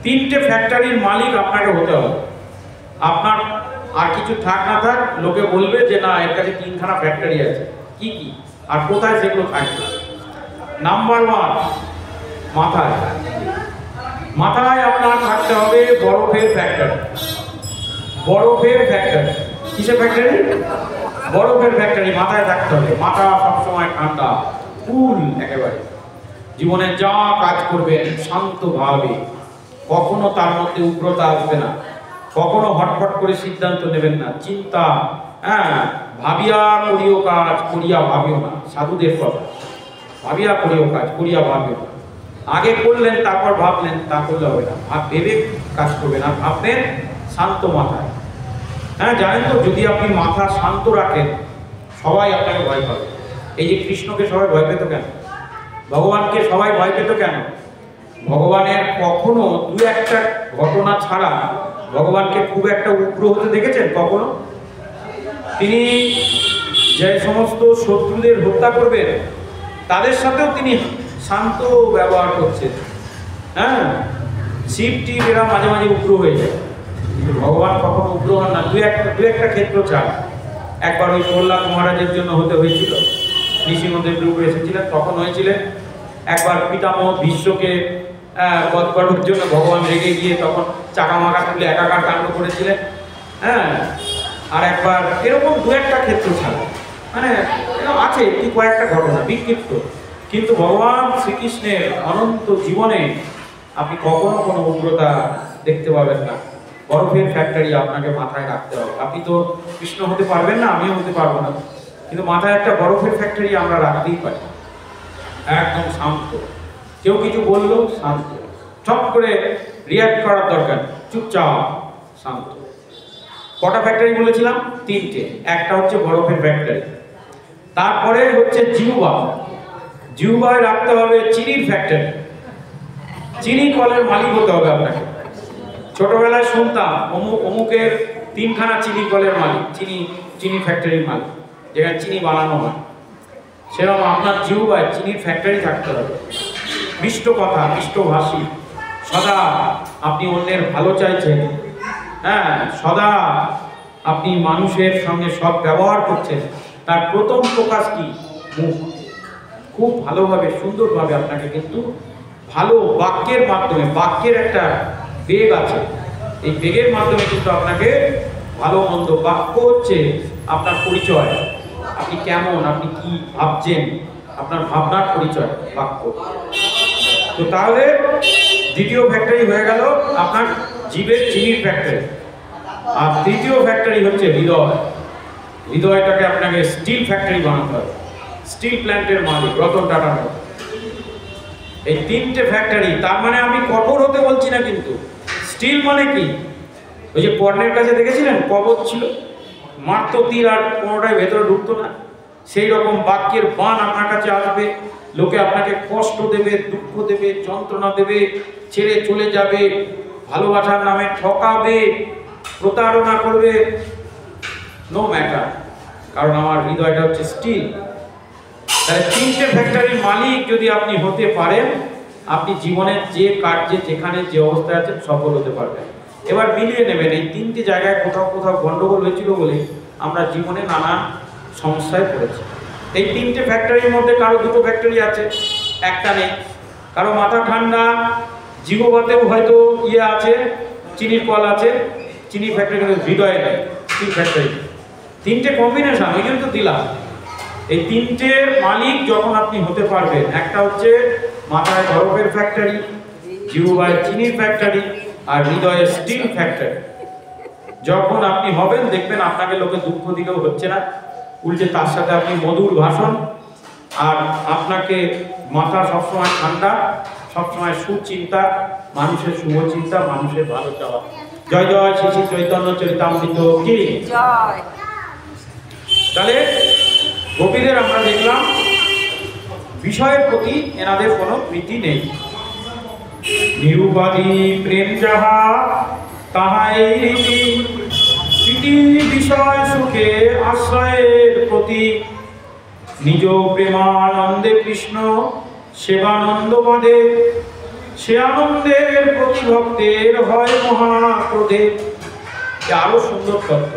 3টে ফ্যাক্টরির মালিক আপনাকে হতে হবে। আপনার আর কিছু থাক না থাক, লোকে বলবে যে না, এর কাছে 3খানা ফ্যাক্টরি আছে। কি কি আর কোথায় সেগুলো থাকবে? নাম্বার 1, মাথায়। মাথায় আপনার থাকতে হবে বরফের ফ্যাক্টরি। বরফের ফ্যাক্টরি। কিসের ফ্যাক্টরি? বরফের ফ্যাক্টরি মাথায় থাকতে হবে। মাথা সবসময় ঠান্ডা, কুল একেবারে। জীবনে যা কাজ করবেন শান্তভাবে, কখনো তার মধ্যে উগ্রতা আসবে না, কখনো হটফট করে সিদ্ধান্ত নেবেন না। চিন্তা, ভাবিয়া করিও কাজ, করিয়া ভাবিও না, সাধুদের কথা। ভাবিয়া করিও কাজ, করিয়া ভাবিও। আগে করলেন তারপর ভাবলেন, তা করলে হবে না। ভেবে কাজ করবেন, আর ভাববেন শান্ত মাথায়। হ্যাঁ, জানেন তো, যদি আপনি মাথা শান্ত রাখেন সবাই আপনাকে ভয় পাবে। এই যে কৃষ্ণকে সবাই ভয় পেত কেন, ভগবানকে সবাই ভয় পেত কেন? ভগবানের কখনো দু একটা ঘটনা ছাড়া ভগবানকে খুব একটা উগ্র হতে দেখেছেন কখনো? তিনি যে সমস্ত শত্রুদের হত্যা করবেন তাদের সাথেও তিনি শান্ত ব্যবহার করছেন। হ্যাঁ, শিবটি এরা মাঝে মাঝে উগ্র হয়ে যায়, কিন্তু ভগবান কখনো উগ্র হন না, দু একটা ক্ষেত্র ছাড়া। একবার ওই প্রহ্লাদ মহারাজের জন্য হতে হয়েছিল, নৃসিংহদেব রূপে এসেছিলেন তখন হয়েছিলেন। একবার পিতামহ ভীষ্মকে বধ করার জন্য ভগবান রেগে গিয়ে তখন চাকা মাকা তুলে একাকার কাণ্ড করেছিলেন। হ্যাঁ, আর একবার এরকম দু একটা ক্ষেত্র ছাড়া, মানে আছে কি কয়েকটা ঘটনা বিক্ষিপ্ত, কিন্তু ভগবান শ্রীকৃষ্ণের অনন্ত জীবনে আপনি কখনো কোনো উগ্রতা দেখতে পাবেন না। বরফের ফ্যাক্টরি আপনাকে মাথায় রাখতে হবে। আপনি তো কৃষ্ণ হতে পারবেন না, আমিও হতে পারবো না, কিন্তু মাথায় একটা বরফের ফ্যাক্টরি আমরা রাখতেই পারি। একদম শান্ত, কেউ কিছু বললো শান্ত, চট করে রিয়াক্ট করার দরকার, চুপচাপ শান্ত। কটা ফ্যাক্টরি বলেছিলাম? তিনটে। একটা হচ্ছে বরফের ফ্যাক্টরি, তারপরে হচ্ছে জিহ্বা, জিহ্বায় রাখতে হবে চিনির ফ্যাক্টরি, চিনি কলের মালিক হতে হবে আপনাকে। ছোটবেলায় শুনতাম অমুকের তিনখানা চিনি কলের মালিক, চিনি ফ্যাক্টরির মালিক, যেখানে চিনি বানানো হয়। সেরকম আপনার জিহ্বায় চিনির ফ্যাক্টরি থাকতে হবে। মিষ্ট কথা, মিষ্টভাষী, সদা আপনি অন্যের ভালো চাইছেন। হ্যাঁ, সদা আপনি মানুষের সঙ্গে সৎ ব্যবহার করছেন। তার প্রথম প্রকাশ কি? মুখ। খুব ভালোভাবে সুন্দরভাবে আপনাকে কিন্তু ভালো বাক্যের মাধ্যমে, বাক্যের একটা বেগ আছে, এই বেগের মাধ্যমে কিন্তু আপনাকে ভালো মন্দ, বাক্য হচ্ছে আপনার পরিচয়, আপনি কেমন, আপনি কি ভাবছেন, আপনার ভাবনার পরিচয় বাক্য। তো তাহলে দ্বিতীয় ফ্যাক্টরি হয়ে গেল আপনার জীবের চিনির ফ্যাক্টরি। আর তৃতীয় ফ্যাক্টরি হচ্ছে হৃদয়। হৃদয়টাকে আপনাকে স্টিল ফ্যাক্টরি বানাতে হবে, স্টিল প্ল্যান্টের মালিক রতন টাটার মতো। এই তিনটে ফ্যাক্টরি, তার মানে আমি কঠোর হতে বলছি না, কিন্তু স্টিল মানে কি? ওই যে কর্ণের কাছে দেখেছিলেন কবচ ছিল, মারতো তীর আর কোনোটাই ভেতরে ঢুকতো না। সেই রকম বাক্যের বাণ আপনার কাছে আসবে, লোকে আপনাকে কষ্ট দেবে, দুঃখ দেবে, যন্ত্রণা দেবে, ছেড়ে চলে যাবে, ভালোবাসার নামে ঠকাবে, প্রতারণা করবে, নো ম্যাটার, কারণ আমার হৃদয়টা হচ্ছে স্টিল। তাহলে তিনটে ফ্যাক্টরির মালিক যদি আপনি হতে পারেন, আপনি জীবনের যে কার্যে যেখানে যে অবস্থায় আছেন সফল হতে পারবেন। এবার মিলিয়ে নেবেন, এই তিনটি জায়গায় কোথাও কোথাও গন্ডগোল হয়েছিল বলে আমরা জীবনে নানা সমস্যায় পড়েছি। এই তিনটে ফ্যাক্টরির মধ্যে কারো দুটো ফ্যাক্টরি আছে, একটা নেই। কারো মাথা ঠান্ডা, জিহ্বাতেও হয়তো আছে, চিনির কল আছে, চিনি ফ্যাক্টরি, হৃদয়ে নেই, স্টিল ফ্যাক্টরি। তিনটে কম্বিনেশন, ওই জন্য তো দিলাম। এই তিনটের মালিক যখন আপনি হতে পারবেন, একটা হচ্ছে মাথায় বরফের ফ্যাক্টরি, জিহ্বায় চিনির ফ্যাক্টরি, আর হৃদয়ে স্টিল ফ্যাক্টরি। যখন আপনি হবেন দেখবেন আপনাকে লোকে দুঃখ দিলেও হচ্ছে না, উল্টে তার সাথে আপনি মধুর ভাষণ, আর আপনাকে মাথা সবসময় ঠান্ডা, সবসময় সুচিন্তা, মানুষের শুভ চিন্তা, মানুষের ভালো চাওয়া। জয় জয় শ্রী শ্রী চৈতন্য চরিতামৃত কি জয়। তাহলে গোপীদের আমরা দেখলাম বিষয়ের প্রতি এনাদের কোনো প্রীতি নেই। নিরুপাধি প্রেম যাহা তাহাই রীতি, প্রীতি বিষয় সুখে আশ্রয়ের প্রতি, নিজ প্রেমানন্দে কৃষ্ণ সেবানন্দ পদে, সে আনন্দের প্রতি ভক্তের হয় মহাক্রোধে। আরো সুন্দর তত্ত্ব,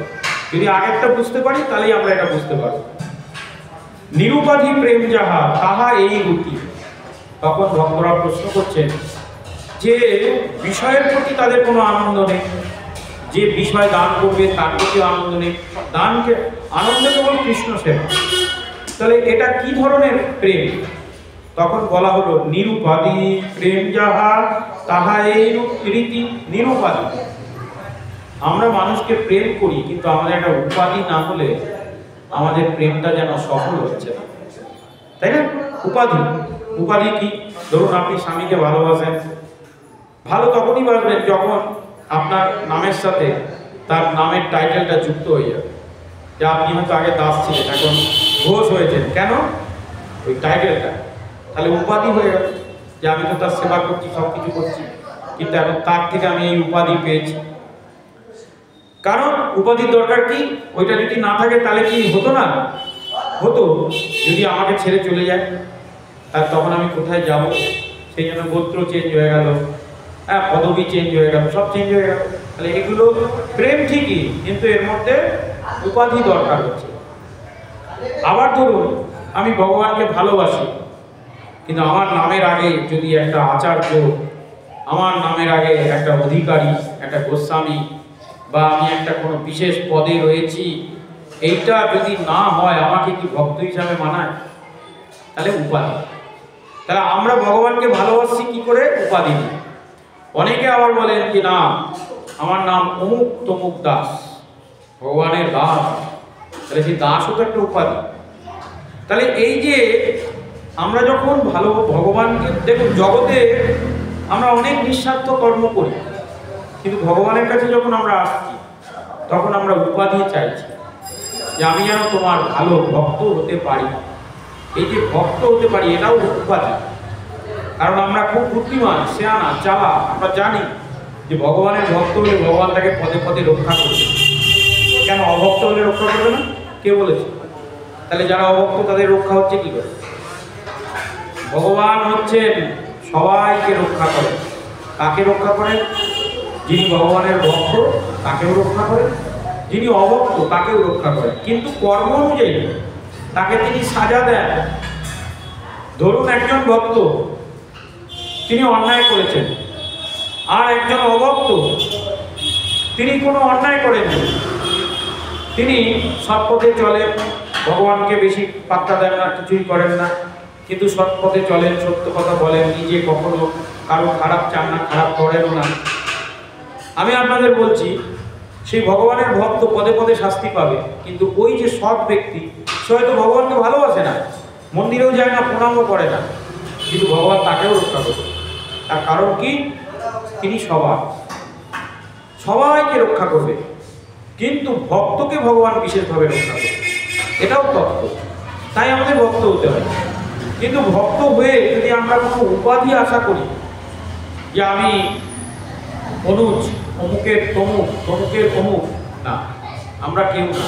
যদি আগেরটা বুঝতে পারি তাহলেই আমরা এটা বুঝতে পারবো। নিরুপাধি প্রেম যাহা তাহা এই রীতি। তখন ভক্তরা প্রশ্ন করছেন যে বিষয়ের প্রতি তাদের কোনো আনন্দ নেই, যে বিষয় দান করবে তার প্রতি আনন্দ নেই, দানকে আনন্দ কেবল কৃষ্ণ সেবা। তাহলে এটা কি ধরনের প্রেম? তখন বলা হলো নিরুপাধি প্রেম যাহা তাহা এই রীতি। নিরুপাধি, আমরা মানুষকে প্রেম করি, কিন্তু আমাদের একটা উপাধি না হলে আমাদের প্রেমটা যেন সফল হচ্ছে না, তাই না? উপাধি। উপাধি কি? ধরুন আপনি স্বামীকে ভালোবাসেন, ভালো তখনই বাসবেন যখন আপনার নামের সাথে তার নামের টাইটেলটা যুক্ত হয়ে যাবে। যে আপনি হয়তো আগে দাস ছিলেন, এখন ঘোষ হয়েছেন, কেন? ওই টাইটেলটা। তাহলে উপাধি হয়ে গেল যে আমি তো তার সেবা করছি, সব কিছু করছি, কিন্তু এখন তার থেকে আমি এই উপাধি পেয়েছি। কারণ উপাধির দরকার কি? ওইটা যদি না থাকে তাহলে কি হতো না? হতো। যদি আমাকে ছেড়ে চলে যায়, আর তখন আমি কোথায় যাব? সেই জন্য গোত্র চেঞ্জ হয়ে গেল, হ্যাঁ, পদবি চেঞ্জ হয়ে গেল, সব চেঞ্জ হয়ে গেল। তাহলে এগুলো প্রেম ঠিকই, কিন্তু এর মধ্যে উপাধি দরকার হচ্ছে। আবার ধরুন আমি ভগবানকে ভালোবাসি, কিন্তু আমার নামের আগে যদি একটা আচার্য, আমার নামের আগে একটা অধিকারী, একটা গোস্বামী, বা আমি একটা কোনো বিশেষ পদে রয়েছি, এইটা যদি না হয়, আমাকে কি ভক্ত হিসাবে মানায়? তাহলে উপাধি। তাহলে আমরা ভগবানকে ভালোবাসি কি করে? উপাধি নিয়ে। অনেকে আবার বলেন যে না, আমার নাম অমুক তমুক দাস, ভগবানের দাস। তাহলে সেই দাসও তো একটা উপাধি। তাহলে এই যে আমরা যখন ভালো ভগবানকে, দেখুন জগতে আমরা অনেক নিঃস্বার্থ কর্ম করি, কিন্তু ভগবানের কাছে যখন আমরা আসছি তখন আমরা উপাধি চাইছি, যে আমি যেন তোমার ভালো ভক্ত হতে পারি। এই যে ভক্ত হতে পারি, এটাও উপাধি। কারণ আমরা খুব বুদ্ধিমান, শেয়ানা, চালা, আমরা জানি যে ভগবানের ভক্ত হলে ভগবান তাকে পদে পদে রক্ষা করবে। কেন অভক্ত হলে রক্ষা করবে না? কে বলেছে? তাহলে যারা অভক্ত তাদের রক্ষা হচ্ছে কি করে? ভগবান হচ্ছেন সবাইকে রক্ষা করেন। কাকে রক্ষা করেন? যিনি ভগবানের ভক্ত তাকেও রক্ষা করেন, যিনি অভক্ত তাকেও রক্ষা করেন, কিন্তু কর্ম অনুযায়ী তাকে তিনি সাজা দেন। ধরুন একজন ভক্ত, তিনি অন্যায় করেছেন, আর একজন অভক্ত, তিনি কোনো অন্যায় করেননি, তিনি সৎপথে চলেন, ভগবানকে বেশি পাত্তা দেন না, কিছুই করেন না, কিন্তু সৎপথে চলেন, সত্য কথা বলেন, নিজে কখনো কারো খারাপ চান না, খারাপ করেন না। আমি আপনাদের বলছি, সেই ভগবানের ভক্ত পদে পদে শাস্তি পাবে, কিন্তু ওই যে সৎ ব্যক্তি, সে হয়তো ভগবানকে ভালোবাসে না, মন্দিরেও যায় না, প্রণামও করে না, কিন্তু ভগবান তাকেও রক্ষা করবে। তার কারণ কি? তিনি সবাইকে রক্ষা করবে, কিন্তু ভক্তকে ভগবান বিশেষভাবে রক্ষা করবে। এটাও তত্ত্ব। তাই আমাদের ভক্ত হতে হয়। কিন্তু ভক্ত হয়ে যদি আমরা কোনো উপাধি আশা করি, যে আমি অনুজ, অমুকের তমুক, তমুকের অমুক, না, আমরা কেউ না।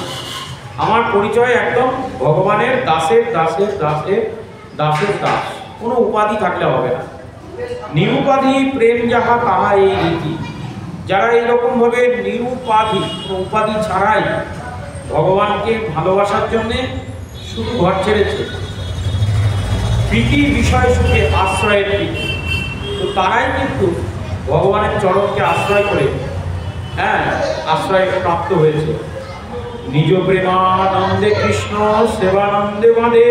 আমার পরিচয় একদম ভগবানের দাসের দাসের দাসের দাসের দাস। কোনো উপাধি থাকলে হবে না। নিরুপাধি প্রেম যাহা তাহা এই রীতি। যারা এইরকম ভাবে নিরুপাধি, কোনো উপাধি ছাড়াই ভগবানকে ভালোবাসার জন্যে শুধু ঘর ছেড়েছে, প্রীতি বিষয় সুখে আশ্রয়ের প্রীতি, তো তারাই কিন্তু ভগবানের চরণকে আশ্রয় করে, হ্যাঁ, আশ্রয় প্রাপ্ত হয়েছে। নিজ প্রেমানন্দে কৃষ্ণ সেবানন্দে বাঁধে,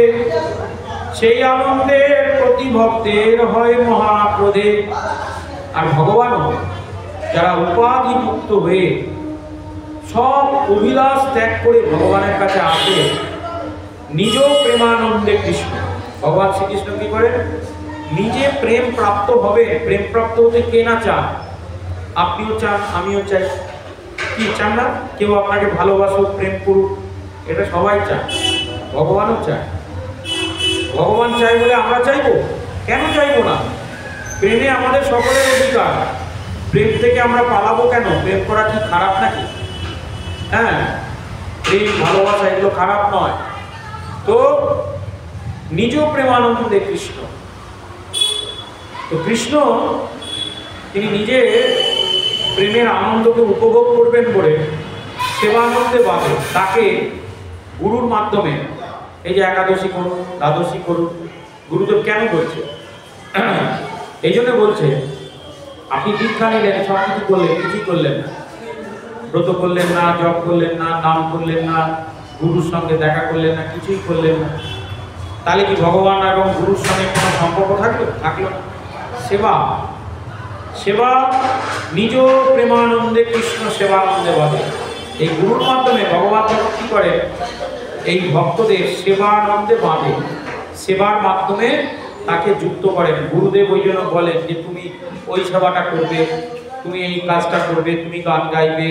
সেই আনন্দের প্রতি ভক্তের হয় মহাক্রোধে। আর ভগবানও যারা উপাধি মুক্ত হয়ে সব অভিলাষ ত্যাগ করে ভগবানের কাছে আসে, নিজ প্রেমানন্দে কৃষ্ণ, ভগবান শ্রীকৃষ্ণ কি করেন? নিজে প্রেম প্রাপ্ত হবে। প্রেম প্রাপ্ত হতে কে না চান? আপনিও চান, আমিও চাই। কি চান না? কেউ আপনাকে ভালোবাসুক, প্রেম করুক, এটা সবাই চায়, ভগবানও চায়। ভগবান চাই বলে আমরা চাইবো? কেন চাইবো না? প্রেমে আমাদের সকলের অধিকার। প্রেম থেকে আমরা পালাবো কেন? প্রেম করা কি খারাপ নাকি? হ্যাঁ, প্রেম ভালোবাসা এগুলো খারাপ নয়। তো নিজ প্রেমানন্দে কৃষ্ণ, তো কৃষ্ণ তিনি নিজে প্রেমের আনন্দকে উপভোগ করবেন বলে সেবানন্দে বাঁধে। তাকে গুরুর মাধ্যমে, এই যে একাদশী করুন, দ্বাদশী করুন, গুরুদেব কেন বলছে? এই জন্য বলছে, আপনি দীক্ষা নিলেন, সব কিছু করলেন, কিছুই করলেন না, ব্রত করলেন না, জপ করলেন না, নাম করলেন না, গুরুর সঙ্গে দেখা করলেন না, কিছুই করলেন না, তাহলে কি ভগবান এবং গুরুর সঙ্গে কোনো সম্পর্ক থাকলো? থাকলো না। সেবা নিজ প্রেমানন্দে কৃষ্ণ সেবানন্দে বাঁধে। এই গুরুর মাধ্যমে ভগবান যখন কি করে? এই ভক্তদের সেবানন্দে বাঁধে। সেবার মাধ্যমে তাকে যুক্ত করেন। গুরুদেব ওই জন্য বলেন যে তুমি ওই সেবাটা করবে, তুমি এই কাজটা করবে, তুমি গান গাইবে,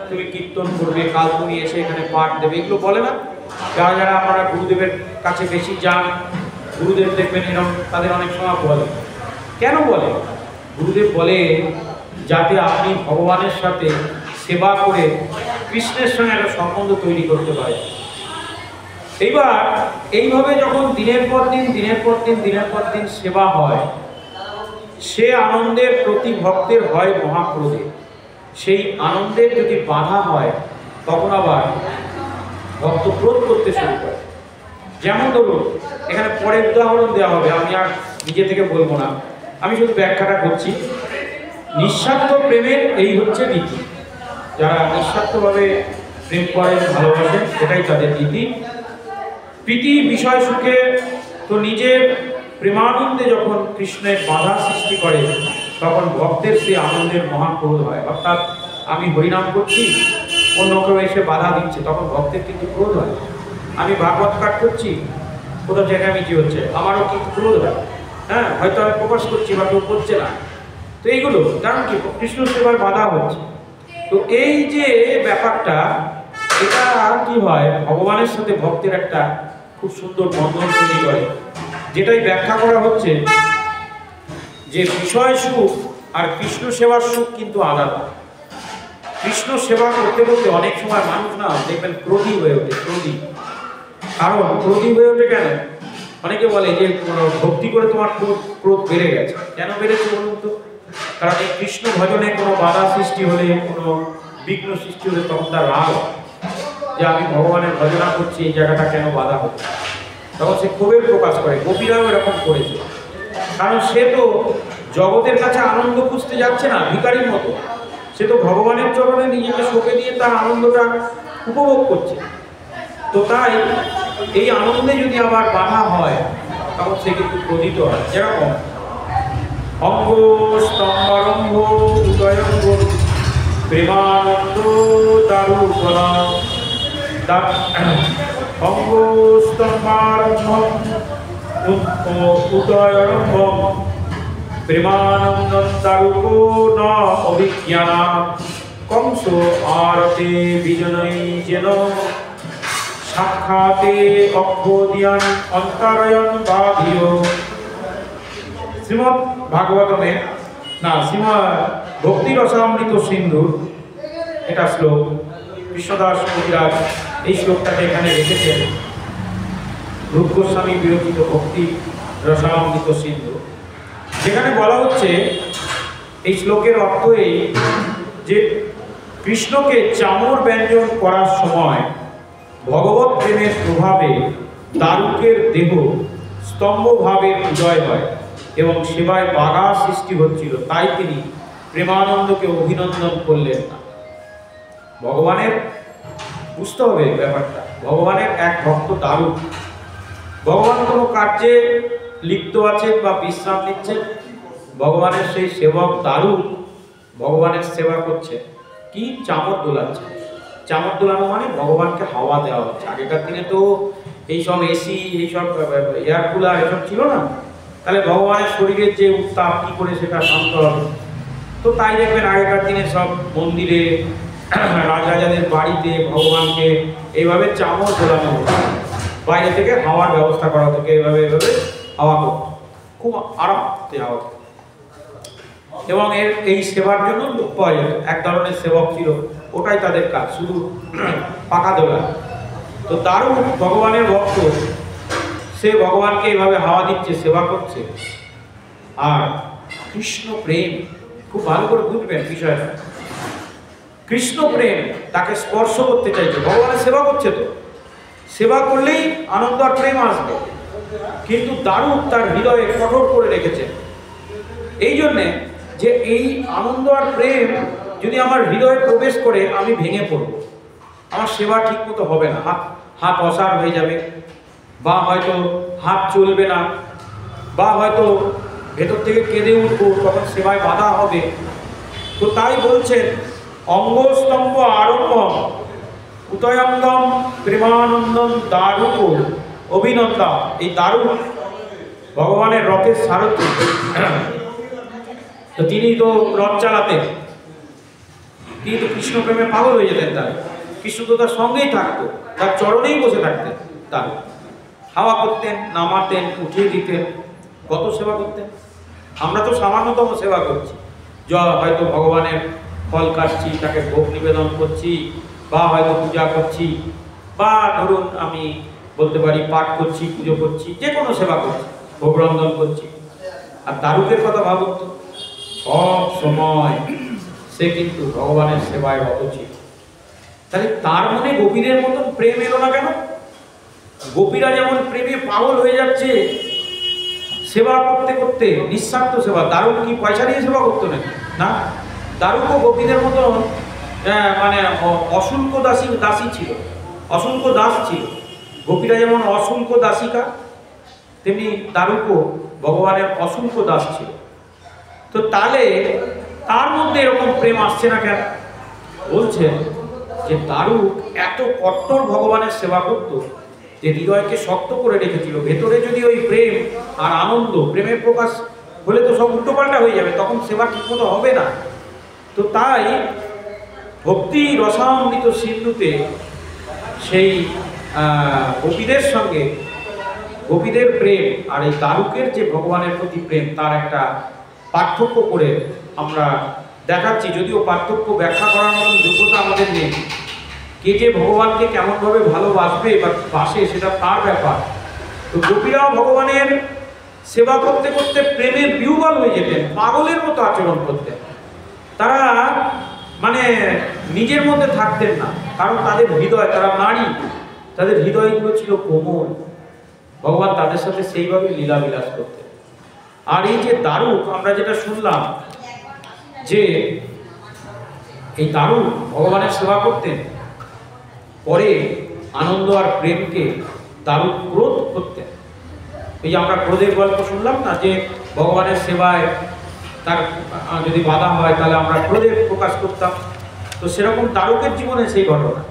তুমি কীর্তন করবে, কাল তুমি এসে এখানে পাঠ দেবে, এগুলো বলে না? যারা যারা আপনারা গুরুদেবের কাছে বেশি যান, গুরুদেব দেখবেন এরকম তাদের অনেক সময় বলে। কেন বলে? গুরুদেব বলে যাতে আপনি ভগবানের সাথে সেবা করে কৃষ্ণের সঙ্গে একটা সম্বন্ধ তৈরি করতে পারেন। এইবার এইভাবে যখন দিনের পর দিন সেবা হয়, সে আনন্দের প্রতি ভক্তের হয় মহাক্রোধে। সেই আনন্দের যদি বাধা হয় তখন আবার ভক্ত ক্রোধ করতে শুরু করে। যেমন ধরুন এখানে পরের উদাহরণ দেওয়া হবে, আমি আর নিজে থেকে বলবো না, আমি শুধু ব্যাখ্যাটা করছি। নিঃস্বার্থ প্রেমের এই হচ্ছে নীতি। যারা নিঃস্বার্থভাবে প্রেম করেন, ভালোবাসেন, সেটাই তাদের নীতি। প্রীতি বিষয় সুখে তো নিজের প্রেমানন্দে যখন কৃষ্ণের বাধা সৃষ্টি করে তখন ভক্তের সেই আনন্দের মহাক্রোধ হয়। অর্থাৎ আমি হরিনাম করছি, অন্য কেউ এসে বাধা দিচ্ছে, তখন ভক্তের কিন্তু ক্রোধ হয়। আমি ভাগবত পাঠ করছি, কোথাও চেঁচামেচি হচ্ছে, আমারও কিন্তু ক্রোধ হয়। হ্যাঁ, হয়তো আমি প্রকাশ করছি বা কেউ করছে না। তো এইগুলো কারণ কি? কৃষ্ণ সেবার বাধা হচ্ছে। তো এই যে ব্যাপারটা, এটা কি হয়, ভগবানের সাথে ভক্তের একটা খুব সুন্দর বন্ধন তৈরি করে, যেটাই ব্যাখ্যা করা হচ্ছে যে বিষয় সুখ আর কৃষ্ণ সেবার সুখ কিন্তু আলাদা। কৃষ্ণ সেবা করতে করতে অনেক সময় মানুষ না দেখবেন ক্রোধী হয়ে ওঠে। কারণ ক্রোধী হয়ে ওঠে কেন? অনেকে বলে যে ভক্তি করে তোমার ক্রোধ বেড়ে গেছে। কেন বেড়েছে বলুন তো? কারণ এই কৃষ্ণ ভজনে কোনো বাধা সৃষ্টি হলে, কোনো বিঘ্ন সৃষ্টি হলে তখন তার রাগ হয় যে আমি ভগবানের ভজনা করছি, এই জায়গাটা কেন বাধা হচ্ছে, তখন সে ক্ষোভের প্রকাশ করে। গোপীরাও এরকম করেছে। কারণ সে তো জগতের কাছে আনন্দ খুঁজতে যাচ্ছে না ভিখারির মতো, সে তো ভগবানের চরণে নিজেকে সঁপে দিয়ে তার আনন্দটা উপভোগ করছে। তো তাই এই আনন্দে যদি আবার বাধা হয় তখন সে কিন্তু ক্রোধিত হয়। যেরকম অঙ্গ স্তম্ভারম্ভ উদয়ঙ্গ প্রেমানন্দ দারুকলা, অঙ্গ স্তম্ভারম্ভ উদয়ঙ্গ প্রেমানন্দ দারুকো ন অভিজ্ঞানা কংস আরতে বিজনৈ যেন সাক্ষাতে অভ্যোদিয়ান অন্তরায়ণ বাধিও। শ্রীমদ্ ভাগবতমে শ্রীমদ্ ভক্তি রসামৃত সিন্ধু এটা শ্লোক, কৃষ্ণদাস কবিরাজ এই শ্লোকটাকে এখানে রেখেছেন। রূপ গোস্বামী বিরচিত ভক্তি রসামৃত সিন্ধু, যেখানে বলা হচ্ছে এই শ্লোকের অর্থ এই যে কৃষ্ণকে চামর ব্যঞ্জন করার সময় ভগবত প্রেমের প্রভাবে দারুকের দেহ স্তম্ভভাবের উদয় হয় এবং সেবায় বাধা সৃষ্টি হচ্ছিল, তাই তিনি প্রেমানন্দকে অভিনন্দন করলেন না। ভগবানের বুঝতে হবে ব্যাপারটা, ভগবানের এক ভক্ত দারুক, ভগবান কোনো কার্যে লিপ্ত আছেন বা বিশ্রাম নিচ্ছেন, ভগবানের সেই সেবক দারুক ভগবানের সেবা করছে, কি চামর দোলাচ্ছে। চামর দোলানো মানে ভগবানকে হাওয়া দেওয়া হচ্ছে। আগেকার দিনে তো এইসব এসি, এইসব এয়ার কুলার এসব ছিল না, তাহলে ভগবানের শরীরের যে উত্তাপ কি করে সেটা শান্ত হবে। তো তাই দেখবেন আগেকার দিনে সব মন্দিরে, রাজাদের বাড়িতে ভগবানকে এইভাবে চামর দোলানো হতো, বাইরে থেকে হাওয়ার ব্যবস্থা করা হতো, এইভাবে এইভাবে হাওয়া করত, খুব আরামে হাওয়া। এবং এই সেবার জন্য লোক পাওয়া যেত, এক ধরনের সেবক ছিল, ওটাই তাদের কাজ, শুধু পাকা দোলা। তো দারুণ ভগবানের ভক্ত, সে ভগবানকে এইভাবে হাওয়া দিচ্ছে, সেবা করছে। আর কৃষ্ণ প্রেম, খুব ভালো করে বুঝবেন বিষয়টা, কৃষ্ণ প্রেম তাকে স্পর্শ করতে চাইছে, ভগবানের সেবা করছে, তো সেবা করলেই আনন্দ আর প্রেম আসবে। কিন্তু দারুণ তার হৃদয়ে কঠোর করে রেখেছে, এই জন্যে যে এই আনন্দ আর প্রেম যদি আমার হৃদয়ে প্রবেশ করে আমি ভেঙে পড়ব, আমার সেবা ঠিক মতো হবে না, হাত অসার হয়ে যাবে, বা হয়তো হাত চলবে না, বা হয়তো ভেতর থেকে কেঁদে উঠবো, তখন সেবায় বাধা হবে। তো তাই বলছেন অঙ্গস্তম্ভ আরম্ভ উদয়ঙ্গম প্রেমানন্দম দারুক অভিনন্দা। এই দারুক ভগবানের রথের সারথি, তো তিনি তো রথ চালাতেন, তিনি তো কৃষ্ণ প্রেমে পাগল হয়ে যেতেন। তার কৃষ্ণ তো তার সঙ্গেই থাকতো, তার চরণেই বসে থাকতেন, তার হাওয়া করতেন, নামাতেন, উঠিয়ে দিতেন, কত সেবা করতেন। আমরা তো সামান্যতম সেবা করছি, হয়তো ভগবানের ফল কাটছি, তাকে ভোগ নিবেদন করছি, বা হয়তো পূজা করছি, বা ধরুন আমি বলতে পারি পাঠ করছি, পুজো করছি, যে কোনো সেবা করছি, ভোগ রন্ধন করছি। আর দারুকের কথা ভাবুন তো, সব সময় সে কিন্তু ভগবানের সেবায় রত ছিল। তাহলে তার মনে গোপীদের মতন প্রেম এলো না কেন? গোপীরা যেমন প্রেমে পাগল হয়ে যাচ্ছে সেবা করতে করতে, নিঃস্বার্থ সেবা। দারুক কি পয়সা দিয়ে সেবা করতো নাকি? না, দারুকও গোপীদের মতন মানে অশুল্ক দাসী ছিল, অশুল্ক দাস ছিল। গোপীরা যেমন অশুল্ক দাসিকা, তেমনি দারুকও ভগবানের অশুল্ক দাস ছিল। তো তাহলে তার মধ্যে এরকম প্রেম আসছে না কেন? বলছেন যে দারুক এত কট্টর ভগবানের সেবা করত যে হৃদয়কে শক্ত করে রেখেছিল। ভেতরে যদি ওই প্রেম আর আনন্দ, প্রেমের প্রকাশ হলে তো সব উল্টোপাল্টা হয়ে যাবে, তখন সেবা ঠিকমতো হবে না। তো তাই ভক্তি রসামৃত সিন্ধুতে সেই গোপীদের সঙ্গে গোপীদের প্রেম আর এই দারুকের যে ভগবানের প্রতি প্রেম, তার একটা পার্থক্য করে আমরা দেখাচ্ছি। যদিও পার্থক্য ব্যাখ্যা করার মতো যোগ্যতা আমাদের নেই, কে যে ভগবানকে কেমনভাবে ভালোবাসবে বা বাসে সেটা তার ব্যাপার। তো গোপীরাও ভগবানের সেবা করতে করতে প্রেমের বিহ্বল হয়ে যেতেন, পাগলের মতো আচরণ করতেন। তারা মানে নিজের মধ্যে থাকতেন না, কারণ তাদের হৃদয়, তারা নারী, তাদের হৃদয়গুলো ছিল কোমল। ভগবান তাদের সাথে সেইভাবে লীলাবিলাস করতেন। আর এই যে দারুক, আমরা যেটা শুনলাম যে এই দারুক ভগবানের সেবা করতেন, পরে আনন্দ আর প্রেমকে দারুক ক্রোধ করতেন। এই যে আমরা ক্রোধের গল্প শুনলাম না, যে ভগবানের সেবায় তার যদি বাধা হয় তাহলে আমরা ক্রোধের প্রকাশ করতাম। তো সেরকম দারুকের জীবনে সেই ঘটনা,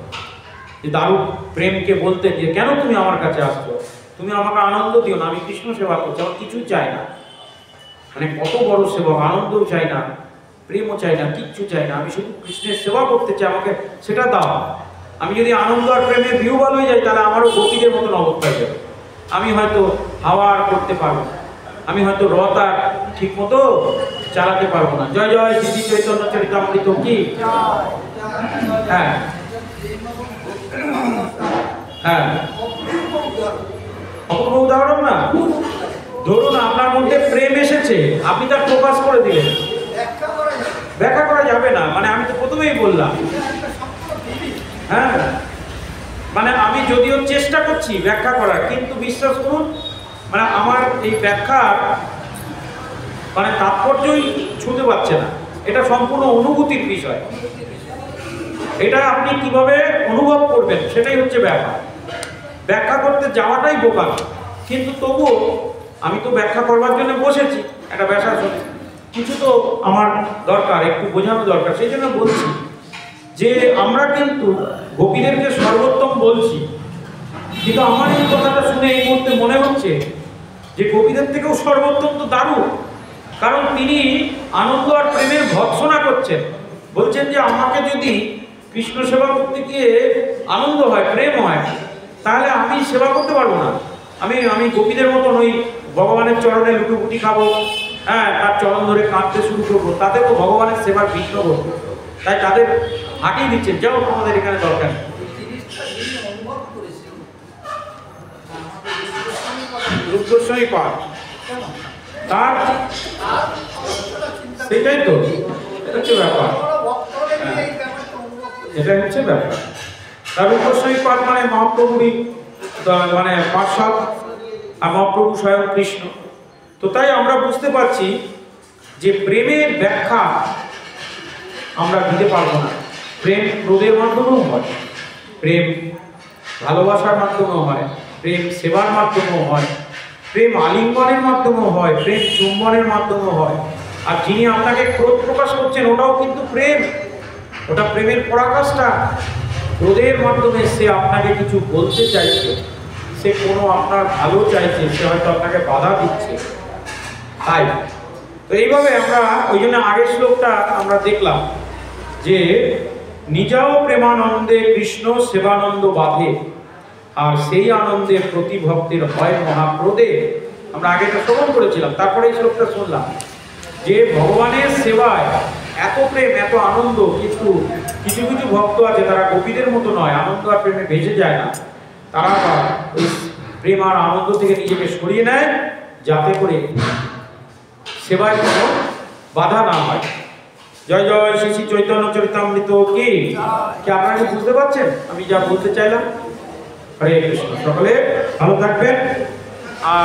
যে দারুক প্রেমকে বলতেন যে কেন তুমি আমার কাছে আসছো, তুমি আমাকে আনন্দ দিও না, আমি কৃষ্ণ সেবা করছি, আমার কিছু চাই না। মানে কত বড় সেবক, আনন্দও চাই না, প্রেমও চাই না, কিচ্ছু চাই না, আমি শুধু কৃষ্ণের সেবা করতে চাই, আমাকে সেটা দাও। আমি যদি আনন্দ আর প্রেমে বিহ্বল হয়ে যাই তাহলে আমারও গোপীদের মতন অবস্থা হয়ে যাবে। আমি হয়তো হাওয়া আর করতে পারবো না, আমি হয়তো রথ আর ঠিক মতো চালাতে পারবো না। জয় জয় শ্রী চৈতন্য চরিতামৃত কি? হ্যাঁ হ্যাঁ, অপূর্ব উদাহরণ না? ধরুন আপনার মধ্যে প্রেম এসেছে, আপনি তার প্রকাশ করে দিলেন, ব্যাখ্যা করা যাবে না। মানে আমি তো প্রথমেই বললাম, হ্যাঁ, মানে আমি যদিও চেষ্টা করছি ব্যাখ্যা করার, কিন্তু বিশ্বাস করুন মানে আমার এই ব্যাখ্যা মানে তাৎপর্যই ছুঁতে পারছে না। এটা সম্পূর্ণ অনুভূতির বিষয়, এটা আপনি কিভাবে অনুভব করবেন সেটাই হচ্ছে ব্যাখ্যা। ব্যাখ্যা করতে যাওয়াটাই বোকা, কিন্তু তবুও আমি তো ব্যাখ্যা করবার জন্য বসেছি, একটা ব্যাখ্যা কিছু তো আমার দরকার, একটু বোঝানো দরকার। সেই জন্য বলছি যে আমরা কিন্তু গোপীদেরকে সর্বোত্তম বলছি, কিন্তু আমার এই কথাটা শুনে এই মুহূর্তে মনে হচ্ছে যে গোপীদের থেকেও সর্বোত্তম তো দারুক, কারণ তিনি আনন্দ আর প্রেমের ভৎসনা করছেন। বলছেন যে আমাকে যদি কৃষ্ণ সেবা করতে গিয়ে আনন্দ হয়, প্রেম হয়, তাহলে আমি সেবা করতে পারবো না। আমি গোপীদের মতন ওই ভগবানের চরণে লুটুপুটি খাবো, হ্যাঁ, তার চরণ ধরে কাঁদতে শুরু করবো, তাদেরও ভগবানের সেবার বিঘ্ন করবো। তাই তাদের হাঁটিয়ে দিচ্ছেন, যাও আমাদের এখানে দরকার নেই। রূপগোস্বামী পাঠ তার সেটাই তো, এটা হচ্ছে ব্যাপার, এটাই হচ্ছে ব্যাপার। তার রূপগোস্বামী পাঠ মানে মহাপ্রভুরই মানে পার্শ্বদ, আর মহাপ্রভু স্বয়ং কৃষ্ণ। তো তাই আমরা বুঝতে পারছি যে প্রেমের ব্যাখ্যা আমরা দিতে পারবো না। প্রেম ক্রোধের মাধ্যমেও হয়, প্রেম ভালোবাসার মাধ্যমেও হয়, প্রেম সেবার মাধ্যমেও হয়, প্রেম আলিঙ্গনের মাধ্যমেও হয়, প্রেম চুম্বনের মাধ্যমেও হয়। আর যিনি আপনাকে ক্রোধ প্রকাশ করছেন ওটাও কিন্তু প্রেম, ওটা প্রেমের পরাকাষ্ঠা। ক্রোধের মাধ্যমে সে আপনাকে কিছু বলতে চাইছে, সে কোনো আপনার ভালো চাইছে, সে হয়তো আপনাকে বাধা দিচ্ছে। তাই তো এইভাবে আমরা ওই জন্য আগের শ্লোকটা আমরা দেখলাম যে নিজাও প্রেমানন্দে কৃষ্ণ সেবানন্দ বাধে, আর সেই আনন্দে প্রতি ভক্তের হয় মহাপ্রদে। আমরা আগে এটা শ্রবণ করেছিলাম, তারপরে এই শ্লোকটা শুনলাম যে ভগবানের সেবায় এত প্রেম এত আনন্দ, কিন্তু কিছু কিছু ভক্ত আছে তারা গোপীদের মতো নয়, আনন্দ আর প্রেমে ভেসে যায় না, তারা ওই প্রেম আর আনন্দ থেকে নিজেকে সরিয়ে নেয় যাতে করে সেবায় কোনো বাধা না হয়। জয় জয় শ্রী শ্রী চৈতন্য চরিতামৃত কি আপনারা কি বুঝতে পারছেন আমি যা বলতে চাইলাম? হরে কৃষ্ণ। সকলে ভালো থাকবেন। আর